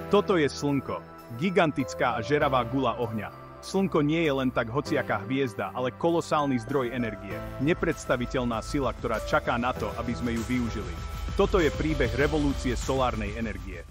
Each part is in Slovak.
Toto je Slnko. Gigantická a žeravá guľa ohňa. Slnko nie je len tak hociaká hviezda, ale kolosálny zdroj energie. Nepredstaviteľná sila, ktorá čaká na to, aby sme ju využili. Toto je príbeh revolúcie solárnej energie.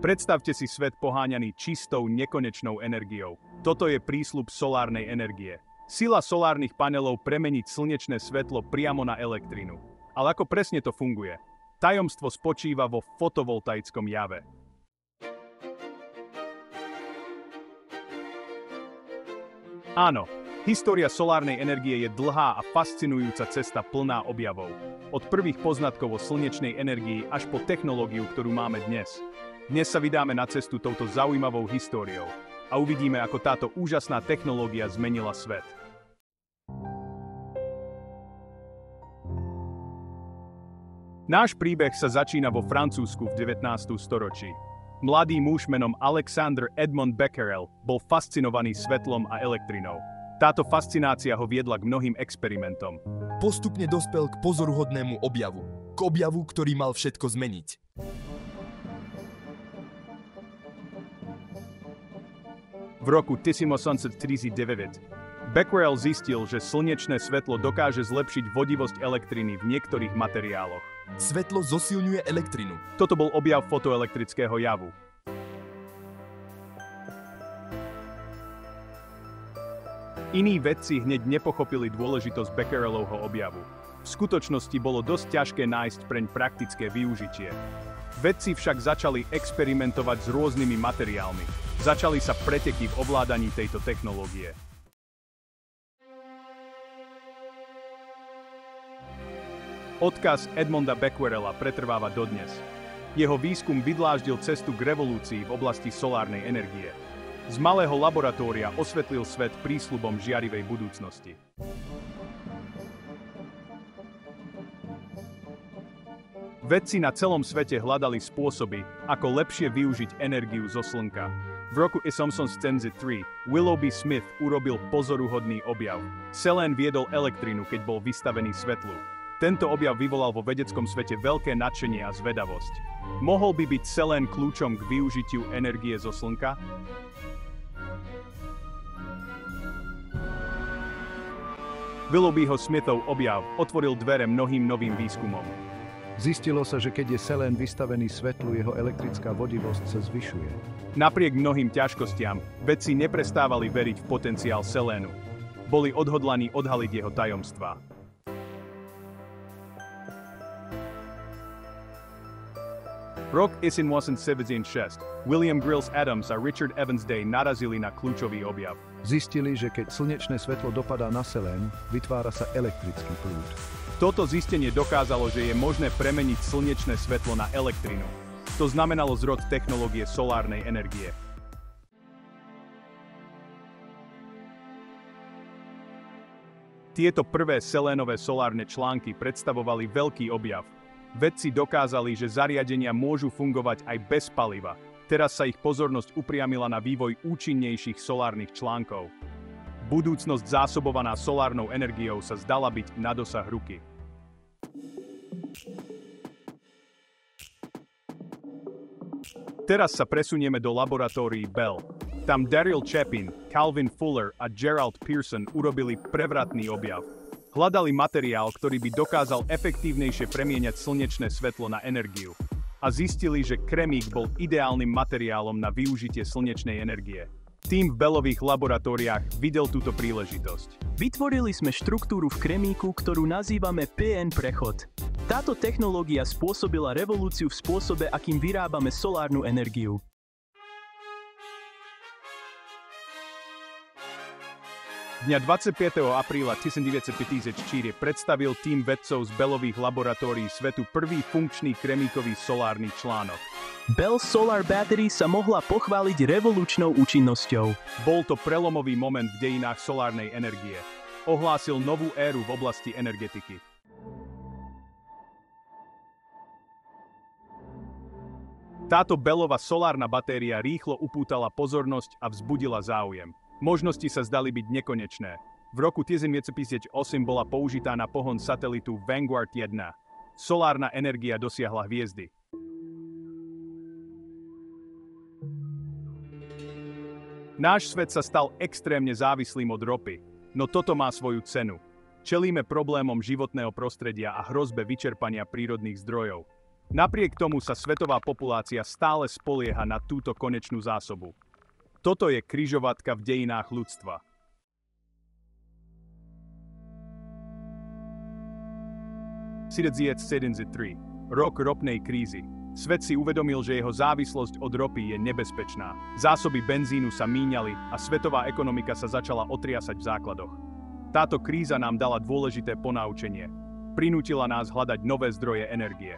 Predstavte si svet poháňaný čistou, nekonečnou energiou. Toto je prísľub solárnej energie. Sila solárnych panelov premeniť slnečné svetlo priamo na elektrinu. Ale ako presne to funguje? Tajomstvo spočíva vo fotovoltaickom jave. Áno, história solárnej energie je dlhá a fascinujúca cesta plná objavov. Od prvých poznatkov o slnečnej energii až po technológiu, ktorú máme dnes. Dnes sa vydáme na cestu touto zaujímavou históriou a uvidíme, ako táto úžasná technológia zmenila svet. Náš príbeh sa začína vo Francúzsku v 19. storočí. Mladý muž menom Alexander Edmond Becquerel bol fascinovaný svetlom a elektrinou. Táto fascinácia ho viedla k mnohým experimentom. Postupne dospel k pozoruhodnému objavu. K objavu, ktorý mal všetko zmeniť. V roku 1839 Becquerel zistil, že slnečné svetlo dokáže zlepšiť vodivosť elektriny v niektorých materiáloch. Svetlo zosilňuje elektrinu. Toto bol objav fotoelektrického javu. Iní vedci hneď nepochopili dôležitosť Becquerelovho objavu. V skutočnosti bolo dosť ťažké nájsť preň praktické využitie. Vedci však začali experimentovať s rôznymi materiálmi. Začali sa preteky v ovládaní tejto technológie. Odkaz Edmonda Becquerela pretrváva dodnes. Jeho výskum vydláždil cestu k revolúcii v oblasti solárnej energie. Z malého laboratória osvetlil svet prísľubom žiarivej budúcnosti. Vedci na celom svete hľadali spôsoby, ako lepšie využiť energiu zo slnka. V roku 1873 Willoughby Smith urobil pozoruhodný objav. Selén viedol elektrinu, keď bol vystavený svetlu. Tento objav vyvolal vo vedeckom svete veľké nadšenie a zvedavosť. Mohol by byť selén kľúčom k využitiu energie zo slnka? Willoughbyho Smithov objav otvoril dvere mnohým novým výskumom. Zistilo sa, že keď je selén vystavený svetlu, jeho elektrická vodivosť sa zvyšuje. Napriek mnohým ťažkostiam, vedci neprestávali veriť v potenciál selénu. Boli odhodlaní odhaliť jeho tajomstvá. Rok 1876 William Grills Adams a Richard Evans Day narazili na kľúčový objav. Zistili, že keď slnečné svetlo dopadá na selén, vytvára sa elektrický prúd. Toto zistenie dokázalo, že je možné premeniť slnečné svetlo na elektrinu. To znamenalo zrod technológie solárnej energie. Tieto prvé selénové solárne články predstavovali veľký objav. Vedci dokázali, že zariadenia môžu fungovať aj bez paliva. Teraz sa ich pozornosť upriamila na vývoj účinnejších solárnych článkov. Budúcnosť zásobovaná solárnou energiou sa zdala byť na dosah ruky. Teraz sa presunieme do laboratórií Bell. Tam Daryl Chapin, Calvin Fuller a Gerald Pearson urobili prevratný objav. Hľadali materiál, ktorý by dokázal efektívnejšie premieňať slnečné svetlo na energiu. A zistili, že kremík bol ideálnym materiálom na využitie slnečnej energie. Tým v Bellových laboratóriách videl túto príležitosť. Vytvorili sme štruktúru v kremíku, ktorú nazývame PN prechod. Táto technológia spôsobila revolúciu v spôsobe, akým vyrábame solárnu energiu. Dňa 25. apríla 1954 predstavil tím vedcov z Bellových laboratórií svetu prvý funkčný kremíkový solárny článok. Bell Solar Battery sa mohla pochváliť revolučnou účinnosťou. Bol to prelomový moment v dejinách solárnej energie. Ohlásil novú éru v oblasti energetiky. Táto Bellova solárna batéria rýchlo upútala pozornosť a vzbudila záujem. Možnosti sa zdali byť nekonečné. V roku 1958 bola použitá na pohon satelitu Vanguard 1. solárna energia dosiahla hviezdy. Náš svet sa stal extrémne závislým od ropy, no toto má svoju cenu. Čelíme problémom životného prostredia a hrozbe vyčerpania prírodných zdrojov. Napriek tomu sa svetová populácia stále spolieha na túto konečnú zásobu. Toto je križovatka v dejinách ľudstva. Rok ropnej krízy. Svet si uvedomil, že jeho závislosť od ropy je nebezpečná. Zásoby benzínu sa míňali a svetová ekonomika sa začala otriasať v základoch. Táto kríza nám dala dôležité ponaučenie. Prinútila nás hľadať nové zdroje energie.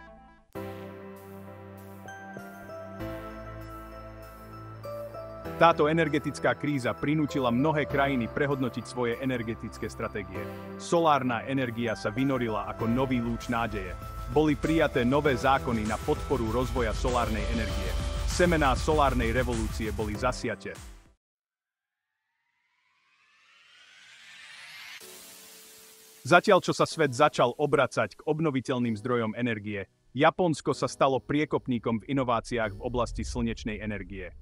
Táto energetická kríza prinútila mnohé krajiny prehodnotiť svoje energetické stratégie. Solárna energia sa vynorila ako nový lúč nádeje. Boli prijaté nové zákony na podporu rozvoja solárnej energie. Semená solárnej revolúcie boli zasiate. Zatiaľ, čo sa svet začal obracať k obnoviteľným zdrojom energie, Japonsko sa stalo priekopníkom v inováciách v oblasti slnečnej energie.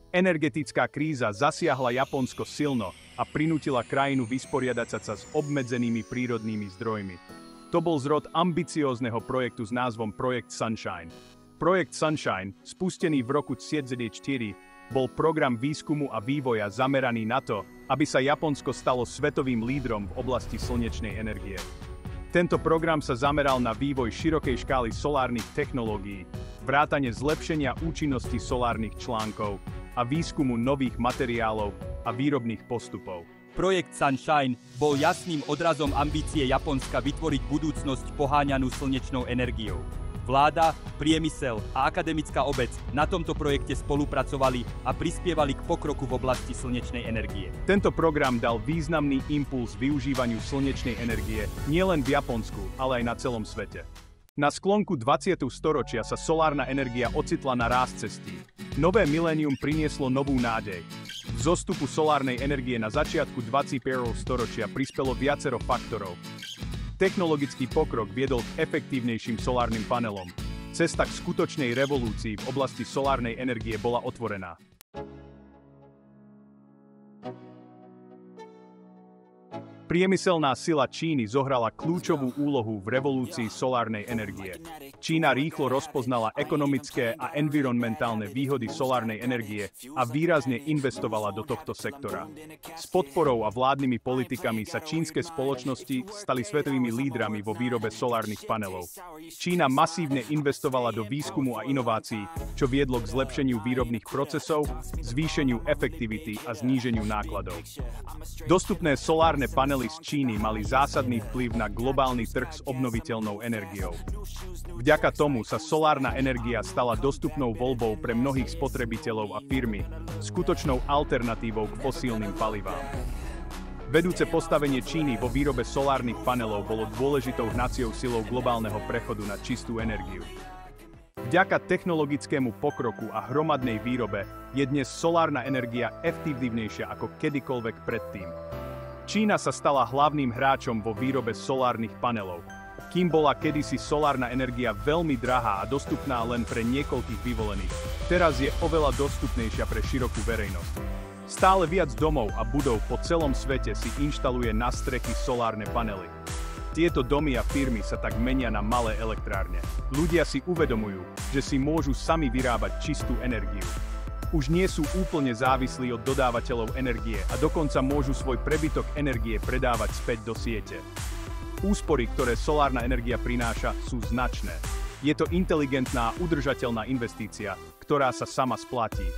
Energetická kríza zasiahla Japonsko silno a prinútila krajinu vysporiadať sa s obmedzenými prírodnými zdrojmi. To bol zrod ambiciózneho projektu s názvom Projekt Sunshine. Projekt Sunshine, spustený v roku 1974, bol program výskumu a vývoja zameraný na to, aby sa Japonsko stalo svetovým lídrom v oblasti slnečnej energie. Tento program sa zameral na vývoj širokej škály solárnych technológií, vrátane zlepšenia účinnosti solárnych článkov a výskumu nových materiálov a výrobných postupov. Projekt Sunshine bol jasným odrazom ambície Japonska vytvoriť budúcnosť poháňanú slnečnou energiou. Vláda, priemysel a akademická obec na tomto projekte spolupracovali a prispievali k pokroku v oblasti slnečnej energie. Tento program dal významný impuls využívaniu slnečnej energie nielen v Japonsku, ale aj na celom svete. Na sklonku 20. storočia sa solárna energia ocitla na ráscestí. Nové milénium prinieslo novú nádej. V zostupu solárnej energie na začiatku 21. storočia prispelo viacero faktorov. Technologický pokrok viedol k efektívnejším solárnym panelom. Cesta k skutočnej revolúcii v oblasti solárnej energie bola otvorená. Priemyselná sila Číny zohrala kľúčovú úlohu v revolúcii solárnej energie. Čína rýchlo rozpoznala ekonomické a environmentálne výhody solárnej energie a výrazne investovala do tohto sektora. S podporou a vládnymi politikami sa čínske spoločnosti stali svetovými lídrami vo výrobe solárnych panelov. Čína masívne investovala do výskumu a inovácií, čo viedlo k zlepšeniu výrobných procesov, zvýšeniu efektivity a zníženiu nákladov. Dostupné solárne panely z Číny mali zásadný vplyv na globálny trh s obnoviteľnou energiou. Vďaka tomu sa solárna energia stala dostupnou voľbou pre mnohých spotrebiteľov a firmy, skutočnou alternatívou k fosílnym palivám. Vedúce postavenie Číny vo výrobe solárnych panelov bolo dôležitou hnaciou silou globálneho prechodu na čistú energiu. Vďaka technologickému pokroku a hromadnej výrobe je dnes solárna energia efektívnejšia ako kedykoľvek predtým. Čína sa stala hlavným hráčom vo výrobe solárnych panelov. Kým bola kedysi solárna energia veľmi drahá a dostupná len pre niekoľkých vyvolených, teraz je oveľa dostupnejšia pre širokú verejnosť. Stále viac domov a budov po celom svete si inštaluje na strechy solárne panely. Tieto domy a firmy sa tak menia na malé elektrárne. Ľudia si uvedomujú, že si môžu sami vyrábať čistú energiu. Už nie sú úplne závislí od dodávateľov energie a dokonca môžu svoj prebytok energie predávať späť do siete. Úspory, ktoré solárna energia prináša, sú značné. Je to inteligentná a udržateľná investícia, ktorá sa sama splatí.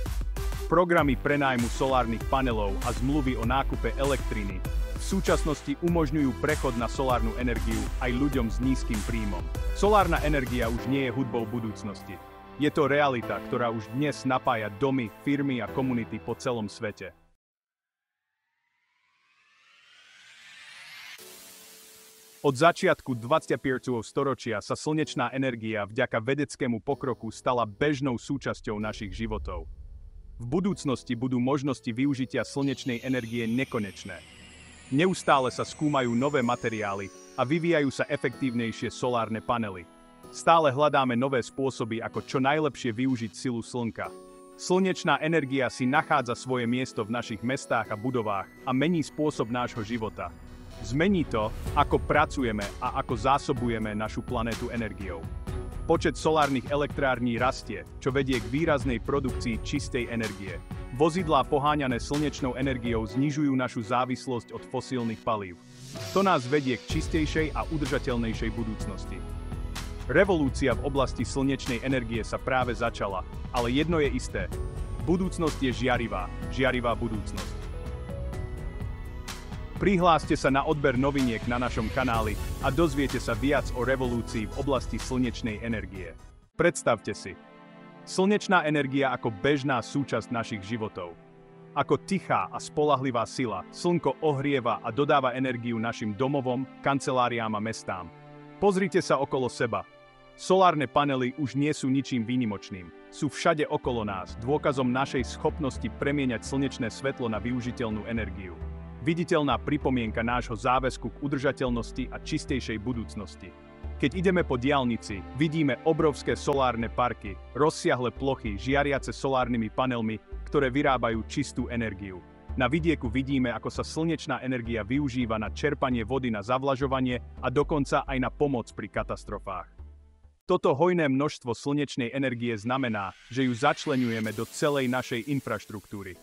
Programy prenájmu solárnych panelov a zmluvy o nákupe elektriny v súčasnosti umožňujú prechod na solárnu energiu aj ľuďom s nízkym príjmom. Solárna energia už nie je hudbou budúcnosti. Je to realita, ktorá už dnes napája domy, firmy a komunity po celom svete. Od začiatku 21. storočia sa slnečná energia vďaka vedeckému pokroku stala bežnou súčasťou našich životov. V budúcnosti budú možnosti využitia slnečnej energie nekonečné. Neustále sa skúmajú nové materiály a vyvíjajú sa efektívnejšie solárne panely. Stále hľadáme nové spôsoby, ako čo najlepšie využiť silu slnka. Slnečná energia si nachádza svoje miesto v našich mestách a budovách a mení spôsob nášho života. Zmení to, ako pracujeme a ako zásobujeme našu planétu energiou. Počet solárnych elektrární rastie, čo vedie k výraznej produkcii čistej energie. Vozidlá poháňané slnečnou energiou znižujú našu závislosť od fosílnych palív. To nás vedie k čistejšej a udržateľnejšej budúcnosti. Revolúcia v oblasti slnečnej energie sa práve začala, ale jedno je isté. Budúcnosť je žiarivá budúcnosť. Prihláste sa na odber noviniek na našom kanáli a dozviete sa viac o revolúcii v oblasti slnečnej energie. Predstavte si, slnečná energia ako bežná súčasť našich životov. Ako tichá a spoľahlivá sila, slnko ohrieva a dodáva energiu našim domovom, kanceláriám a mestám. Pozrite sa okolo seba. Solárne panely už nie sú ničím výnimočným. Sú všade okolo nás, dôkazom našej schopnosti premieňať slnečné svetlo na využiteľnú energiu. Viditeľná pripomienka nášho záväzku k udržateľnosti a čistejšej budúcnosti. Keď ideme po diaľnici, vidíme obrovské solárne parky, rozsiahle plochy žiariace solárnymi panelmi, ktoré vyrábajú čistú energiu. Na vidieku vidíme, ako sa slnečná energia využíva na čerpanie vody na zavlažovanie a dokonca aj na pomoc pri katastrofách. Toto hojné množstvo slnečnej energie znamená, že ju začleňujeme do celej našej infraštruktúry.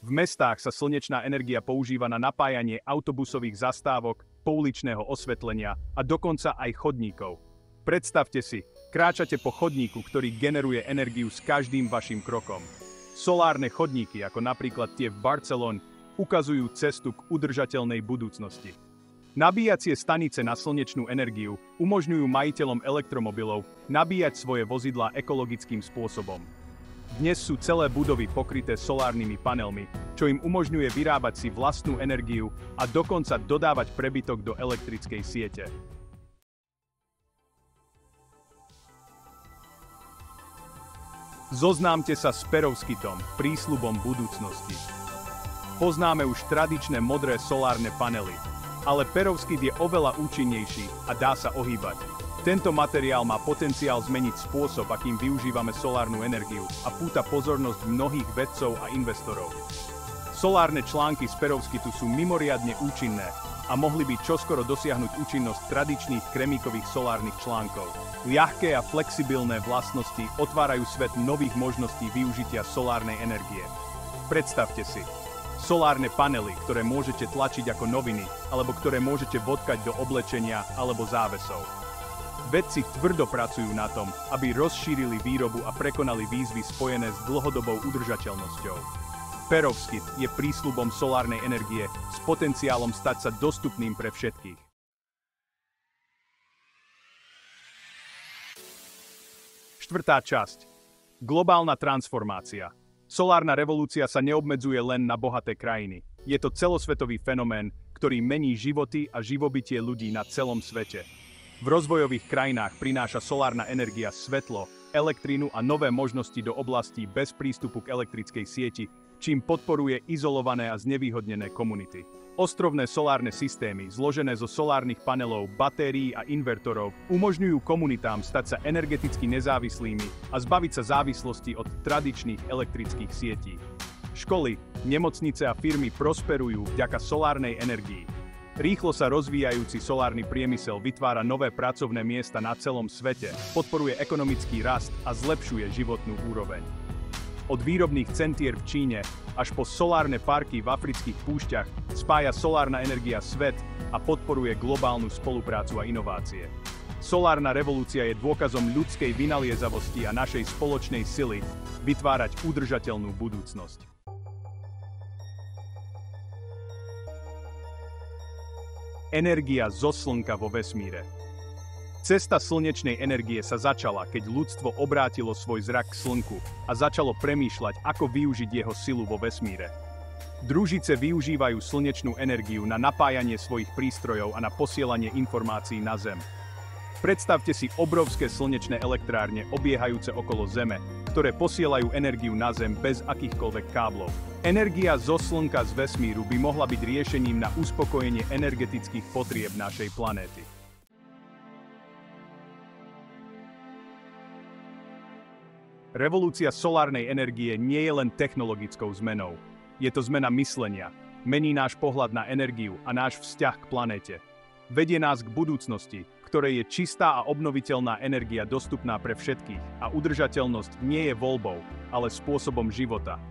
V mestách sa slnečná energia používa na napájanie autobusových zastávok, pouličného osvetlenia a dokonca aj chodníkov. Predstavte si, kráčate po chodníku, ktorý generuje energiu s každým vašim krokom. Solárne chodníky, ako napríklad tie v Barcelone, ukazujú cestu k udržateľnej budúcnosti. Nabíjacie stanice na slnečnú energiu umožňujú majiteľom elektromobilov nabíjať svoje vozidlá ekologickým spôsobom. Dnes sú celé budovy pokryté solárnymi panelmi, čo im umožňuje vyrábať si vlastnú energiu a dokonca dodávať prebytok do elektrickej siete. Zoznámte sa s perovskitom, prísľubom budúcnosti. Poznáme už tradičné modré solárne panely, ale perovskit je oveľa účinnejší a dá sa ohýbať. Tento materiál má potenciál zmeniť spôsob, akým využívame solárnu energiu a púta pozornosť mnohých vedcov a investorov. Solárne články z perovskitu sú mimoriadne účinné a mohli by čoskoro dosiahnuť účinnosť tradičných kremíkových solárnych článkov. Ľahké a flexibilné vlastnosti otvárajú svet nových možností využitia solárnej energie. Predstavte si, solárne panely, ktoré môžete tlačiť ako noviny, alebo ktoré môžete vodkať do oblečenia alebo závesov. Vedci tvrdo pracujú na tom, aby rozšírili výrobu a prekonali výzvy spojené s dlhodobou udržateľnosťou. Perovskit je prísľubom solárnej energie s potenciálom stať sa dostupným pre všetkých. Štvrtá časť. Globálna transformácia. Solárna revolúcia sa neobmedzuje len na bohaté krajiny. Je to celosvetový fenomén, ktorý mení životy a živobytie ľudí na celom svete. V rozvojových krajinách prináša solárna energia svetlo, elektrínu a nové možnosti do oblastí bez prístupu k elektrickej sieti, čím podporuje izolované a znevýhodnené komunity. Ostrovné solárne systémy, zložené zo solárnych panelov, batérií a invertorov, umožňujú komunitám stať sa energeticky nezávislými a zbaviť sa závislosti od tradičných elektrických sietí. Školy, nemocnice a firmy prosperujú vďaka solárnej energii. Rýchlo sa rozvíjajúci solárny priemysel vytvára nové pracovné miesta na celom svete, podporuje ekonomický rast a zlepšuje životnú úroveň. Od výrobných centier v Číne až po solárne parky v afrických púšťach spája solárna energia svet a podporuje globálnu spoluprácu a inovácie. Solárna revolúcia je dôkazom ľudskej vynaliezavosti a našej spoločnej sily vytvárať udržateľnú budúcnosť. Energia zo slnka vo vesmíre. Cesta slnečnej energie sa začala, keď ľudstvo obrátilo svoj zrak k slnku a začalo premýšľať, ako využiť jeho silu vo vesmíre. Družice využívajú slnečnú energiu na napájanie svojich prístrojov a na posielanie informácií na Zem. Predstavte si obrovské slnečné elektrárne obiehajúce okolo Zeme, ktoré posielajú energiu na Zem bez akýchkoľvek káblov. Energia zo slnka z vesmíru by mohla byť riešením na uspokojenie energetických potrieb našej planéty. Revolúcia solárnej energie nie je len technologickou zmenou. Je to zmena myslenia. Mení náš pohľad na energiu a náš vzťah k planéte. Vedie nás k budúcnosti, ktorej je čistá a obnoviteľná energia dostupná pre všetkých a udržateľnosť nie je voľbou, ale spôsobom života.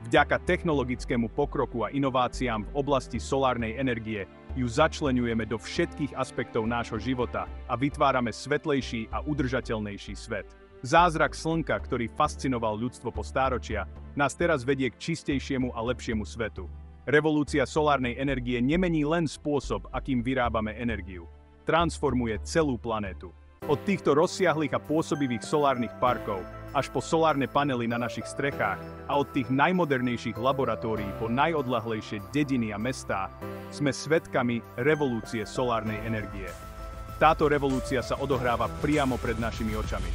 Vďaka technologickému pokroku a inováciám v oblasti solárnej energie ju začleňujeme do všetkých aspektov nášho života a vytvárame svetlejší a udržateľnejší svet. Zázrak slnka, ktorý fascinoval ľudstvo po stáročia, nás teraz vedie k čistejšiemu a lepšiemu svetu. Revolúcia solárnej energie nemení len spôsob, akým vyrábame energiu. Transformuje celú planétu. Od týchto rozsiahlych a pôsobivých solárnych parkov až po solárne panely na našich strechách a od tých najmodernejších laboratórií po najodľahlejšie dediny a mestá sme svedkami revolúcie solárnej energie. Táto revolúcia sa odohráva priamo pred našimi očami.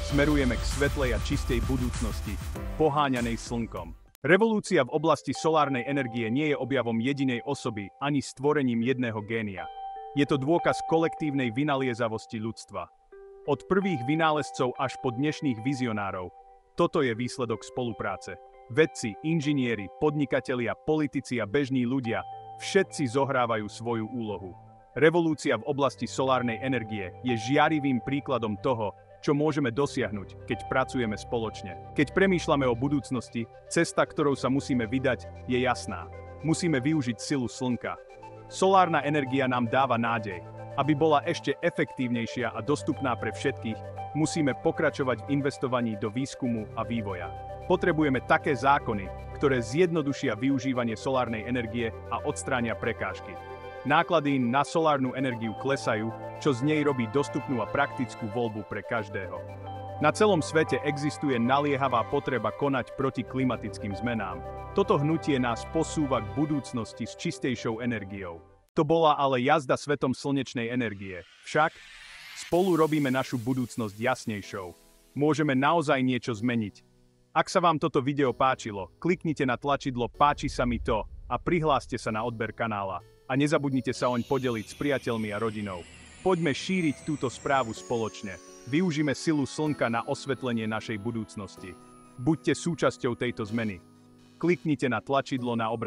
Smerujeme k svetlej a čistej budúcnosti, poháňanej slnkom. Revolúcia v oblasti solárnej energie nie je objavom jedinej osoby ani stvorením jedného génia. Je to dôkaz kolektívnej vynaliezavosti ľudstva. Od prvých vynálezcov až po dnešných vizionárov. Toto je výsledok spolupráce. Vedci, inžinieri, podnikatelia, politici a bežní ľudia, všetci zohrávajú svoju úlohu. Revolúcia v oblasti solárnej energie je žiarivým príkladom toho, čo môžeme dosiahnuť, keď pracujeme spoločne. Keď premýšľame o budúcnosti, cesta, ktorou sa musíme vydať, je jasná. Musíme využiť silu slnka. Solárna energia nám dáva nádej. Aby bola ešte efektívnejšia a dostupná pre všetkých, musíme pokračovať v investovaní do výskumu a vývoja. Potrebujeme také zákony, ktoré zjednodušia využívanie solárnej energie a odstránia prekážky. Náklady na solárnu energiu klesajú, čo z nej robí dostupnú a praktickú voľbu pre každého. Na celom svete existuje naliehavá potreba konať proti klimatickým zmenám. Toto hnutie nás posúva k budúcnosti s čistejšou energiou. To bola ale jazda svetom slnečnej energie. Však spolu robíme našu budúcnosť jasnejšou. Môžeme naozaj niečo zmeniť. Ak sa vám toto video páčilo, kliknite na tlačidlo "Páči sa mi to" a prihláste sa na odber kanála. A nezabudnite sa oň podeliť s priateľmi a rodinou. Poďme šíriť túto správu spoločne. Využíme silu slnka na osvetlenie našej budúcnosti. Buďte súčasťou tejto zmeny. Kliknite na tlačidlo na obraz